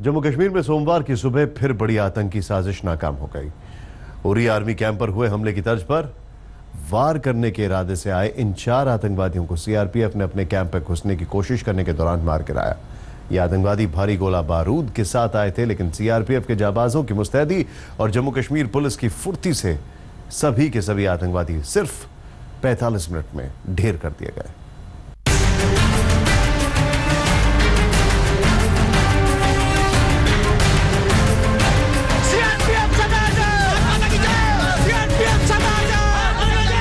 जम्मू कश्मीर में सोमवार की सुबह फिर बड़ी आतंकी साजिश नाकाम हो गई। उरी आर्मी कैंप पर हुए हमले की तर्ज पर वार करने के इरादे से आए इन 4 आतंकवादियों को सीआरपीएफ ने अपने कैंप पर घुसने की कोशिश करने के दौरान मार गिराया। ये आतंकवादी भारी गोला बारूद के साथ आए थे, लेकिन सीआरपीएफ के जाबाजों की मुस्तैदी और जम्मू कश्मीर पुलिस की फुर्ती से सभी के सभी आतंकवादी सिर्फ 45 मिनट में ढेर कर दिए गए।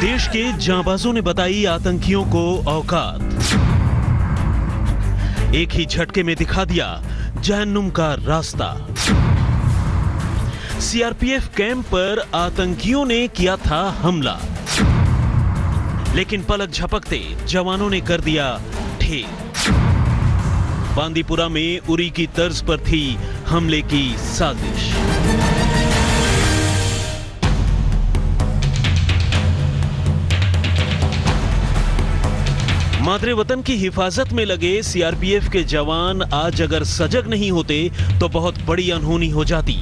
देश के जांबाजों ने बताई आतंकियों को औकात। एक ही झटके में दिखा दिया जहन्नुम का रास्ता। सीआरपीएफ कैंप पर आतंकियों ने किया था हमला, लेकिन पलक झपकते जवानों ने कर दिया ढेर। बांदीपुरा में उरी की तर्ज पर थी हमले की साजिश। मादरे वतन की हिफाजत में लगे सीआरपीएफ के जवान आज अगर सजग नहीं होते तो बहुत बड़ी अनहोनी हो जाती।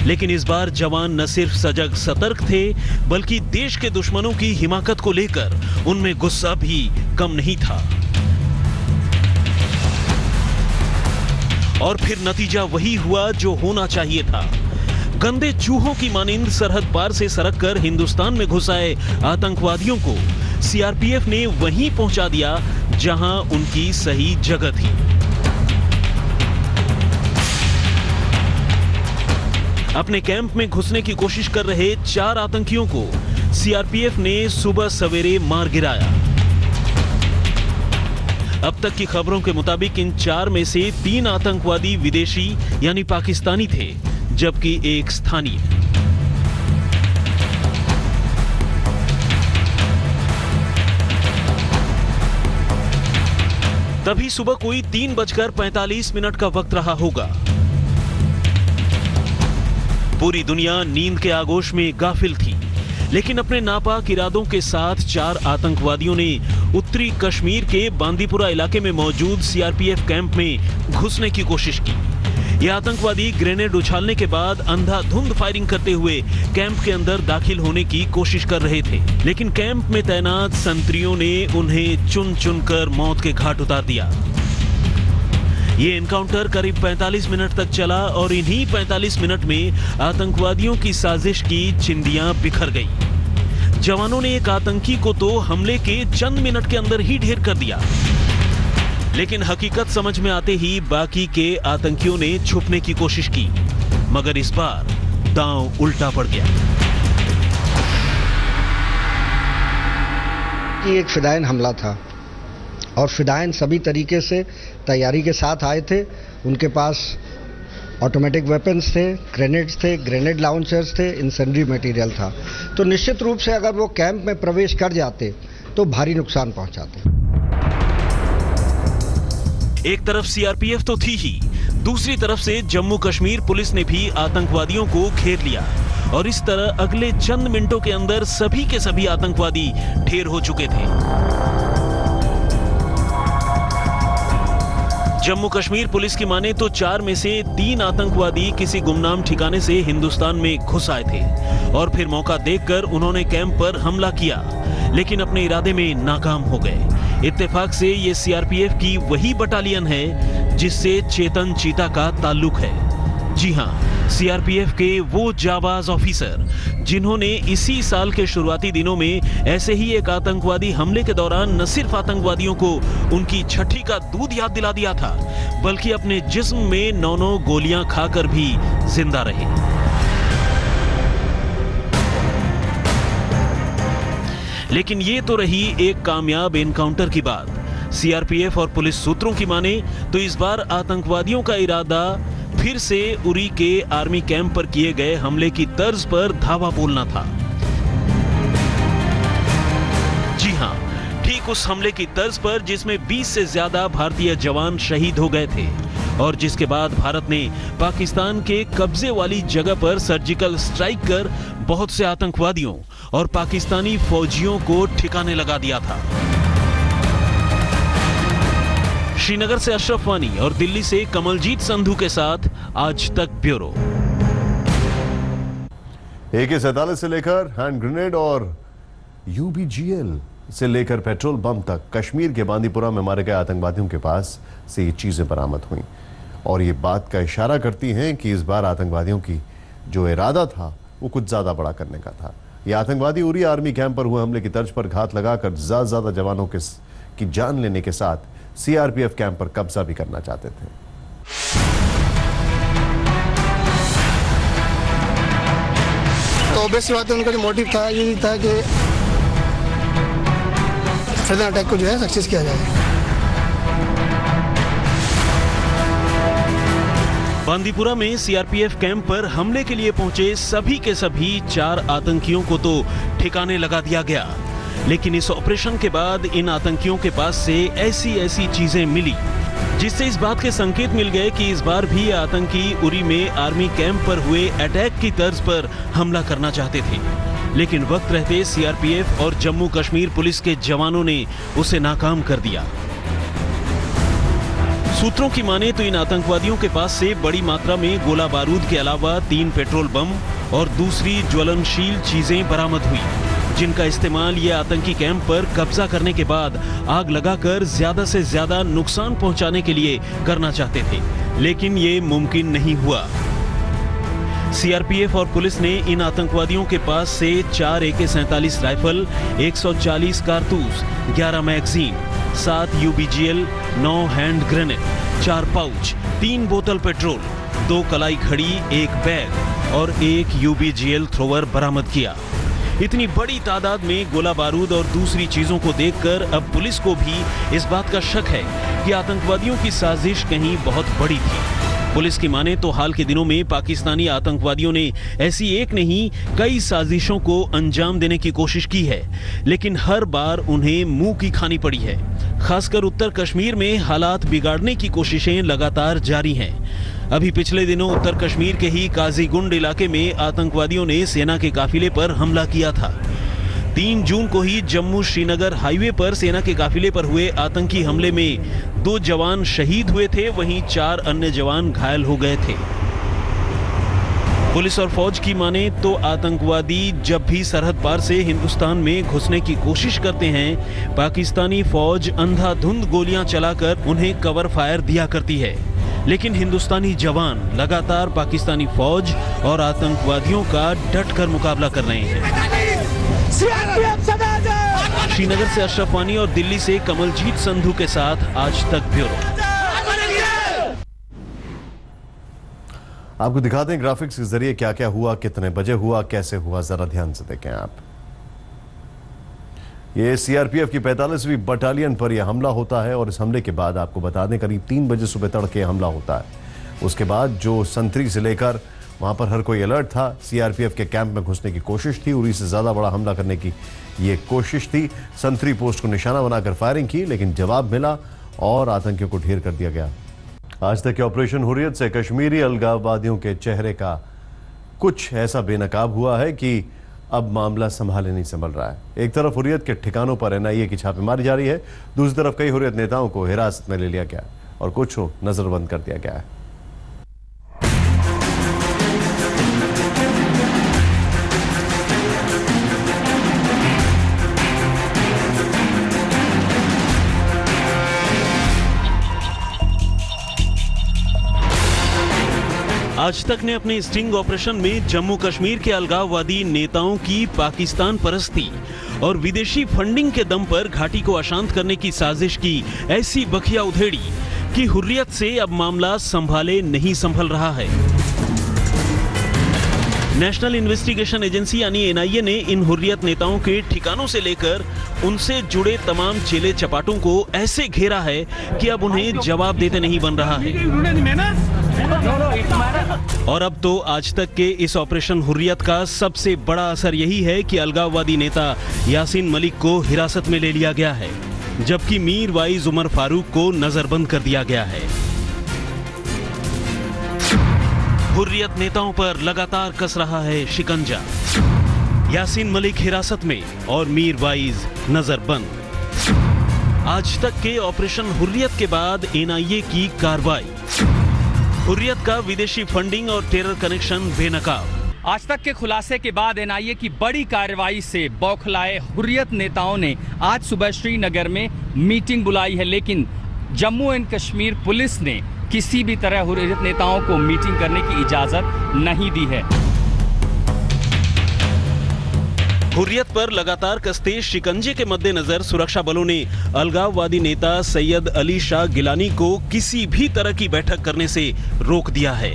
लेकिन इस बार जवान न सिर्फ सजग सतर्क थे, बल्कि देश के दुश्मनों की हिमाकत को लेकर उनमें गुस्सा भी कम नहीं था। और फिर नतीजा वही हुआ जो होना चाहिए था। गंदे चूहों की मानिंद सरहद पार से सरक कर हिंदुस्तान में घुस आए आतंकवादियों को सीआरपीएफ ने वहीं पहुंचा दिया जहां उनकी सही जगह थी। अपने कैंप में घुसने की कोशिश कर रहे 4 आतंकियों को सीआरपीएफ ने सुबह सवेरे मार गिराया। अब तक की खबरों के मुताबिक इन 4 में से 3 आतंकवादी विदेशी यानी पाकिस्तानी थे, जबकि एक स्थानीय। तभी सुबह कोई 3:45 का वक्त रहा होगा। पूरी दुनिया नींद के आगोश में गाफिल थी, लेकिन अपने नापाक इरादों के साथ 4 आतंकवादियों ने उत्तरी कश्मीर के बांदीपुरा इलाके में मौजूद सीआरपीएफ कैंप में घुसने की कोशिश की। ये आतंकवादी ग्रेनेड उछालने के बाद अंधाधुंध फायरिंग करते हुए कैंप के अंदर दाखिल होने की कोशिश कर रहे थे, लेकिन कैंप में तैनात संतरियों ने उन्हें चुन चुनकर मौत के घाट उतार दिया। ये एनकाउंटर करीब 45 मिनट तक चला और इन्हीं 45 मिनट में आतंकवादियों की साजिश की चिंदियां बिखर गई। जवानों ने एक आतंकी को तो हमले के चंद मिनट के अंदर ही ढेर कर दिया, लेकिन हकीकत समझ में आते ही बाकी के आतंकियों ने छुपने की कोशिश की, मगर इस बार दांव उल्टा पड़ गया। ये एक फिदायन हमला था और फिदायन सभी तरीके से तैयारी के साथ आए थे। उनके पास ऑटोमेटिक वेपन्स थे, ग्रेनेड्स थे, ग्रेनेड लॉन्चर्स थे, इंसेंडरी मटेरियल था। तो निश्चित रूप से अगर वो कैंप में प्रवेश कर जाते तो भारी नुकसान पहुंचाते। एक तरफ सीआरपीएफ तो थी ही, दूसरी तरफ से जम्मू कश्मीर पुलिस ने भी आतंकवादियों को घेर लिया और इस तरह अगले चंद मिनटों के अंदर सभी के सभी आतंकवादी ढेर हो चुके थे। जम्मू कश्मीर पुलिस की माने तो 4 में से 3 आतंकवादी किसी गुमनाम ठिकाने से हिंदुस्तान में घुस आए थे और फिर मौका देखकर उन्होंने कैंप पर हमला किया, लेकिन अपने इरादे में नाकाम हो गए। इत्तेफाक से ये सीआरपीएफ की वही बटालियन है जिससे चेतन चीता का ताल्लुक है। जी हां, सीआरपीएफ के वो जाबाज ऑफिसर जिन्होंने इसी साल के शुरुआती दिनों में ऐसे ही एक आतंकवादी हमले के दौरान न सिर्फ आतंकवादियों को उनकी छठी का दूध याद दिला दिया था, बल्कि अपने जिस्म में 9 गोलियां खाकर भी जिंदा रहे। लेकिन ये तो रही एक कामयाब एनकाउंटर की बात। सीआरपीएफ और पुलिस सूत्रों की माने तो इस बार आतंकवादियों का इरादा फिर से उरी के आर्मी कैंप पर किए गए हमले की तर्ज पर धावा बोलना था। जी हां, ठीक उस हमले की तर्ज पर जिसमें 20 से ज्यादा भारतीय जवान शहीद हो गए थे और जिसके बाद भारत ने पाकिस्तान के कब्जे वाली जगह पर सर्जिकल स्ट्राइक कर बहुत से आतंकवादियों और पाकिस्तानी फौजियों को ठिकाने लगा दिया था। श्रीनगर से अशरफ वानी और दिल्ली से कमलजीत संधू के साथ आज तक ब्यूरो। AK-47 से लेकर हैंड ग्रेनेड और UBGL से लेकर पेट्रोल बम तक कश्मीर के बांदीपुरा में मारे गए आतंकवादियों के पास से ये चीजें बरामद हुई और ये बात का इशारा करती हैं कि इस बार आतंकवादियों की जो इरादा था वो कुछ ज्यादा बड़ा करने का था। ये आतंकवादी उरी आर्मी कैंप पर हुए हमले की तर्ज पर घात लगाकर ज्यादा जवानों की जान लेने के साथ CRPF कैंप पर कब्जा भी करना चाहते थे। तो ऑब्वियस बात है, उनका जो मोटिव था ये था कि सडन अटैक को जो है सक्सेस किया जाए। बांदीपुरा में CRPF कैंप पर हमले के लिए पहुंचे सभी के सभी 4 आतंकियों को तो ठिकाने लगा दिया गया, लेकिन इस ऑपरेशन के बाद इन आतंकियों के पास से ऐसी चीजें मिली जिससे इस बात के संकेत मिल गए कि इस बार भी आतंकी उरी में आर्मी कैंप पर हुए अटैक की तर्ज पर हमला करना चाहते थे, लेकिन वक्त रहते CRPF और जम्मू कश्मीर पुलिस के जवानों ने उसे नाकाम कर दिया। सूत्रों की माने तो इन आतंकवादियों के पास से बड़ी मात्रा में गोला बारूद के अलावा 3 पेट्रोल बम और दूसरी ज्वलनशील चीजें बरामद हुई, जिनका इस्तेमाल ये आतंकी कैंप पर कब्जा करने के बाद आग लगाकर ज्यादा से ज्यादा नुकसान पहुंचाने के लिए करना चाहते थे, लेकिन ये मुमकिन नहीं हुआ। CRPF और पुलिस ने इन आतंकवादियों के पास से 4 AK-47 राइफल, 140 कारतूस, 11 magazine, 7 UBGL, 9 hand grenade, 4 pouch, 3 बोतल पेट्रोल, 2 कलाई घड़ी, 1 बैग और 1 UBGL थ्रोवर बरामद किया। इतनी बड़ी तादाद में गोला बारूद और दूसरी चीजों को देखकर अब पुलिस को भी इस बात का शक है कि आतंकवादियों की साजिश कहीं बहुत बड़ी थी। पुलिस की माने तो हाल के दिनों में पाकिस्तानी आतंकवादियों ने ऐसी एक नहीं कई साजिशों को अंजाम देने की कोशिश की है, लेकिन हर बार उन्हें मुंह की खानी पड़ी है। खासकर उत्तर कश्मीर में हालात बिगाड़ने की कोशिशें लगातार जारी हैं। अभी पिछले दिनों उत्तर कश्मीर के ही काजीगुंड इलाके में आतंकवादियों ने सेना के काफिले पर हमला किया था। 3 जून को ही जम्मू श्रीनगर हाईवे पर सेना के काफिले पर हुए आतंकी हमले में 2 जवान शहीद हुए थे, वहीं 4 अन्य जवान घायल हो गए थे। पुलिस और फौज की माने तो आतंकवादी जब भी सरहद पार से हिंदुस्तान में घुसने की कोशिश करते हैं, पाकिस्तानी फौज अंधाधुंध गोलियां चलाकर उन्हें कवर फायर दिया करती है, लेकिन हिंदुस्तानी जवान लगातार पाकिस्तानी फौज और आतंकवादियों का डटकर मुकाबला कर रहे हैं। श्रीनगर से अशरफ वानी और दिल्ली से कमलजीत संधू के साथ आज तक ब्यूरो। आपको दिखाते हैं ग्राफिक्स के जरिए क्या क्या हुआ, कितने बजे हुआ, कैसे हुआ, जरा ध्यान से देखें आप। ये CRPF की 45वीं बटालियन पर यह हमला होता है और इस हमले के बाद आपको बता दें करीब 3 बजे सुबह तड़के हमला होता है। उसके बाद जो संतरी से लेकर वहां पर हर कोई अलर्ट था। CRPF के कैंप में घुसने की कोशिश थी, उरी से ज्यादा बड़ा हमला करने की ये कोशिश थी। संतरी पोस्ट को निशाना बनाकर फायरिंग की, लेकिन जवाब मिला और आतंकियों को ढेर कर दिया गया। आज तक के ऑपरेशन हुर्रियत से कश्मीरी अलगाववादियों के चेहरे का कुछ ऐसा बेनकाब हुआ है कि अब मामला संभाले नहीं संभल रहा है। एक तरफ हुर्रियत के ठिकानों पर NIA की छापेमारी जारी है, दूसरी तरफ कई हुर्रियत नेताओं को हिरासत में ले लिया गया और कुछ को नजरबंद कर दिया गया है। आज तक ने अपने स्टिंग ऑपरेशन में जम्मू कश्मीर के अलगाववादी नेताओं की पाकिस्तान परस्ती और विदेशी फंडिंग के दम पर घाटी को अशांत करने की साजिश की ऐसी बखिया उधेड़ी कि हुर्रियत से अब मामला संभाले नहीं संभल रहा है। नेशनल इन्वेस्टिगेशन एजेंसी यानी NIA ने इन हुर्रियत नेताओं के ठिकानों से लेकर उनसे जुड़े तमाम चेले चपाटों को ऐसे घेरा है कि अब उन्हें जवाब देते नहीं बन रहा है। और अब तो आज तक के इस ऑपरेशन हुर्रियत का सबसे बड़ा असर यही है कि अलगाववादी नेता यासीन मलिक को हिरासत में ले लिया गया है, जबकि मीर वाइज उमर फारूक को नजरबंद कर दिया गया है। हुर्रियत नेताओं पर लगातार कस रहा है शिकंजा। यासीन मलिक हिरासत में और मीर वाइज नजरबंद। आज तक के ऑपरेशन हुर्रियत के बाद एनआईए की कार्रवाई। हुर्रियत का विदेशी फंडिंग और टेरर कनेक्शन बेनकाब। आज तक के खुलासे के बाद एनआईए की बड़ी कार्रवाई से बौखलाए हुर्रियत नेताओं ने आज सुबह श्रीनगर में मीटिंग बुलाई है, लेकिन जम्मू एंड कश्मीर पुलिस ने किसी भी तरह हुर्रियत नेताओं को मीटिंग करने की इजाजत नहीं दी है। हुर्रियत पर लगातार कसते शिकंजे के मद्देनजर सुरक्षा बलों ने अलगाववादी नेता सैयद अली शाह गिलानी को किसी भी तरह की बैठक करने से रोक दिया है।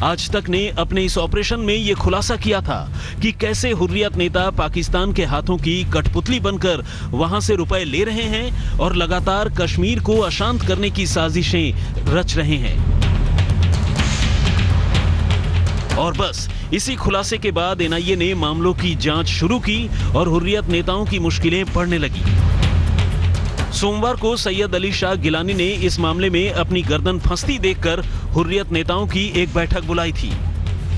आज तक ने अपने इस ऑपरेशन में यह खुलासा किया था कि कैसे हुर्रियत नेता पाकिस्तान के हाथों की कठपुतली बनकर वहां से रुपए ले रहे हैं और लगातार कश्मीर को अशांत करने की साजिशें रच रहे हैं। और बस इसी खुलासे के बाद एनआईए ने मामलों की जांच शुरू की और हुर्रियत नेताओं की मुश्किलें बढ़ने लगी। सोमवार को सैयद अली शाह गिलानी ने इस मामले में अपनी गर्दन फंसती देखकर हुर्रियत नेताओं की एक बैठक बुलाई थी,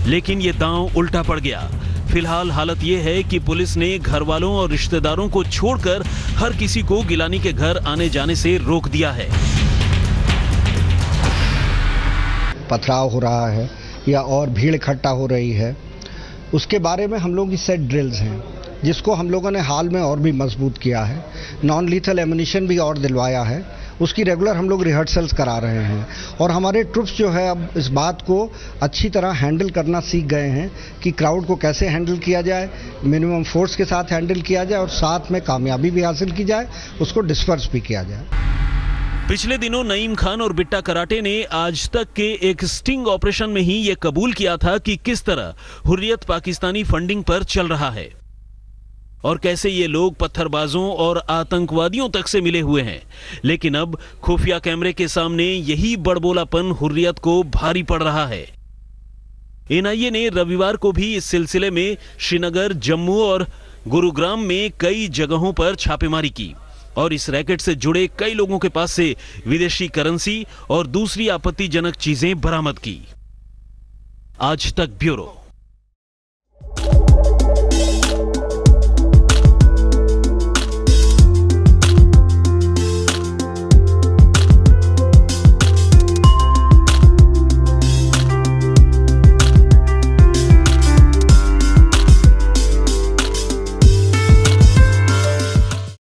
लेकिन ये दांव उल्टा पड़ गया। फिलहाल हालत यह है कि पुलिस ने घर वालों और रिश्तेदारों को छोड़कर हर किसी को गिलानी के घर आने जाने से रोक दिया है। पथराव हो रहा है या और भीड़ इकट्ठा हो रही है, उसके बारे में हम लोग की सेट ड्रिल्स हैं, जिसको हम लोगों ने हाल में और भी मजबूत किया है। नॉन लीथल एमुनिशन भी और दिलवाया है, उसकी रेगुलर हम लोग रिहर्सल्स करा रहे हैं। और हमारे ट्रुप्स जो है अब इस बात को अच्छी तरह हैंडल करना सीख गए हैं कि क्राउड को कैसे हैंडल किया जाए, मिनिमम फोर्स के साथ हैंडल किया जाए और साथ में कामयाबी भी हासिल की जाए, उसको डिस्पर्स भी किया जाए। पिछले दिनों नईम खान और बिट्टा कराटे ने आज तक के एक स्टिंग ऑपरेशन में ही यह कबूल किया था कि किस तरह हुर्रियत पाकिस्तानी फंडिंग पर चल रहा है और कैसे ये लोग पत्थरबाजों और आतंकवादियों तक से मिले हुए हैं। लेकिन अब खुफिया कैमरे के सामने यही बड़बोलापन हुर्रियत को भारी पड़ रहा है। एनआईए ने रविवार को भी इस सिलसिले में श्रीनगर, जम्मू और गुरुग्राम में कई जगहों पर छापेमारी की और इस रैकेट से जुड़े कई लोगों के पास से विदेशी करेंसी और दूसरी आपत्तिजनक चीजें बरामद की। आज तक ब्यूरो।